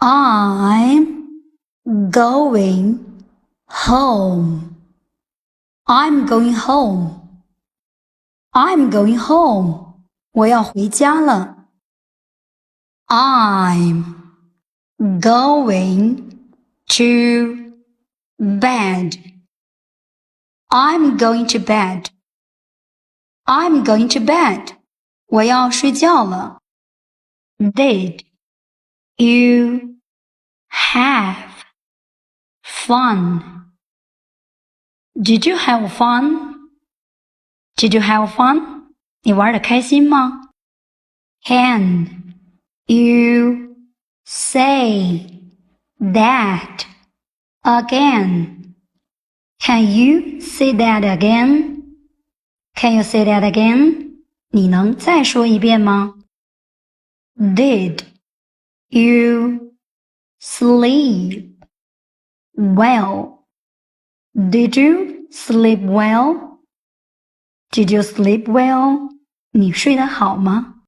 I'm going home. I'm going home. I'm going home. 我要回家了。I'm going to bed. I'm going to bed. I'm going to bed. 我要睡觉了。Did you have fun? Did you have fun? Did you have fun? 你玩得开心吗？ Can you say that again? Can you say that again? Can you say that again? 你能再说一遍吗？ Did you sleep well? Did you sleep well? Did you sleep well? 你睡得好吗？